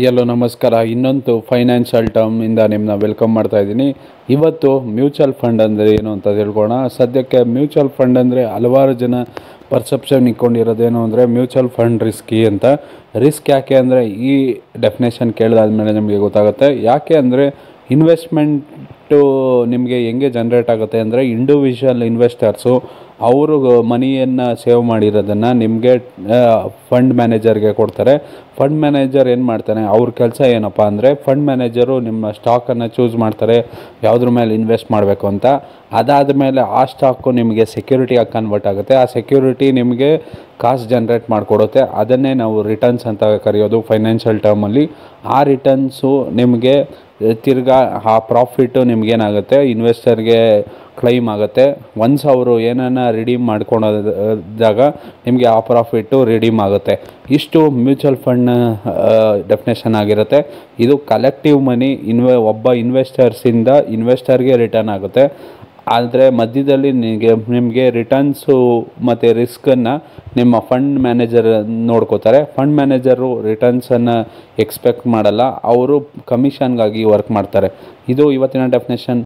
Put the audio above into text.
ಎಲ್ಲೋ ನಮಸ್ಕಾರ. ಇನ್ನೊಂದು ಫೈನಾನ್ಷಿಯಲ್ ಟರ್ಮಿಂದ ನಿಮ್ಮನ್ನ ವೆಲ್ಕಮ್ ಮಾಡ್ತಾ ಇದ್ದೀನಿ. ಇವತ್ತು ಮ್ಯೂಚುವಲ್ ಫಂಡ್ ಅಂದರೆ ಏನು ಅಂತ ತಿಳ್ಕೊಳ್ಳೋಣ. ಸದ್ಯಕ್ಕೆ ಮ್ಯೂಚುವಲ್ ಫಂಡ್ ಅಂದರೆ ಹಲವಾರು ಜನ ಪರ್ಸೆಪ್ಷನ್ ಇಟ್ಕೊಂಡಿರೋದೇನು ಅಂದರೆ ಮ್ಯೂಚುವಲ್ ಫಂಡ್ ರಿಸ್ಕಿ ಅಂತ. ರಿಸ್ಕ್ ಯಾಕೆ ಅಂದರೆ ಈ ಡೆಫಿನೇಷನ್ ಕೇಳಿದಾದ್ಮೇಲೆ ನಿಮಗೆ ಗೊತ್ತಾಗುತ್ತೆ. ಯಾಕೆ ಅಂದರೆ ಇನ್ವೆಸ್ಟ್ಮೆಂಟು ನಿಮಗೆ ಹೆಂಗೆ ಜನ್ರೇಟ್ ಆಗುತ್ತೆ ಅಂದರೆ ಇಂಡಿವಿಜುವಲ್ ಇನ್ವೆಸ್ಟರ್ಸು ಅವರು ಮನಿಯನ್ನು ಸೇವ್ ಮಾಡಿರೋದನ್ನು ನಿಮಗೆ ಫಂಡ್ ಮ್ಯಾನೇಜರ್ಗೆ ಕೊಡ್ತಾರೆ. ಫಂಡ್ ಮ್ಯಾನೇಜರ್ ಏನು ಮಾಡ್ತಾನೆ, ಅವ್ರ ಕೆಲಸ ಏನಪ್ಪ ಅಂದರೆ ಫಂಡ್ ಮ್ಯಾನೇಜರು ನಿಮ್ಮ ಸ್ಟಾಕನ್ನು ಚೂಸ್ ಮಾಡ್ತಾರೆ ಯಾವುದ್ರ ಮೇಲೆ ಇನ್ವೆಸ್ಟ್ ಮಾಡಬೇಕು ಅಂತ. ಅದಾದ ಮೇಲೆ ಆ ಸ್ಟಾಕು ನಿಮಗೆ ಸೆಕ್ಯೂರಿಟಿಯಾಗಿ ಕನ್ವರ್ಟ್ ಆಗುತ್ತೆ. ಆ ಸೆಕ್ಯೂರಿಟಿ ನಿಮಗೆ ಕಾಸು ಜನ್ರೇಟ್ ಮಾಡಿಕೊಡುತ್ತೆ. ಅದನ್ನೇ ನಾವು ರಿಟರ್ನ್ಸ್ ಅಂತ ಕರೆಯೋದು ಫೈನಾನ್ಷಿಯಲ್ ಟರ್ಮಲ್ಲಿ. ಆ ರಿಟರ್ನ್ಸು ನಿಮಗೆ ತಿರ್ಗಾ ಆ ಪ್ರಾಫಿಟ್ಟು ನಿಮಗೇನಾಗುತ್ತೆ, ಇನ್ವೆಸ್ಟರ್ಗೆ ಕ್ಲೈಮ್ ಆಗುತ್ತೆ. ಒನ್ಸ್ ಅವರು ಏನನ್ನ ರಿಡೀಮ್ ಮಾಡ್ಕೊಳೋದಾಗ ನಿಮಗೆ ಆ ಪ್ರಾಫಿಟ್ಟು ರಿಡೀಮ್ ಆಗುತ್ತೆ. ಇಷ್ಟು ಮ್ಯೂಚುವಲ್ ಫಂಡ್ ಡೆಫಿನೇಷನ್ ಆಗಿರುತ್ತೆ. ಇದು ಕಲೆಕ್ಟಿವ್ ಮನಿ ಒಬ್ಬ ಇನ್ವೆಸ್ಟರ್ಸಿಂದ ಇನ್ವೆಸ್ಟರ್ಗೆ ರಿಟರ್ನ್ ಆಗುತ್ತೆ. ಆದರೆ ಮಧ್ಯದಲ್ಲಿ ನಿಮಗೆ ರಿಟರ್ನ್ಸು ಮತ್ತು ರಿಸ್ಕನ್ನು ನಿಮ್ಮ ಫಂಡ್ ಮ್ಯಾನೇಜರ್ ನೋಡ್ಕೋತಾರೆ. ಫಂಡ್ ಮ್ಯಾನೇಜರು ರಿಟರ್ನ್ಸನ್ನು ಎಕ್ಸ್ಪೆಕ್ಟ್ ಮಾಡಲ್ಲ, ಅವರು ಕಮಿಷನ್ಗಾಗಿ ವರ್ಕ್ ಮಾಡ್ತಾರೆ. ಇದು ಇವತ್ತಿನ ಡೆಫಿನೇಷನ್.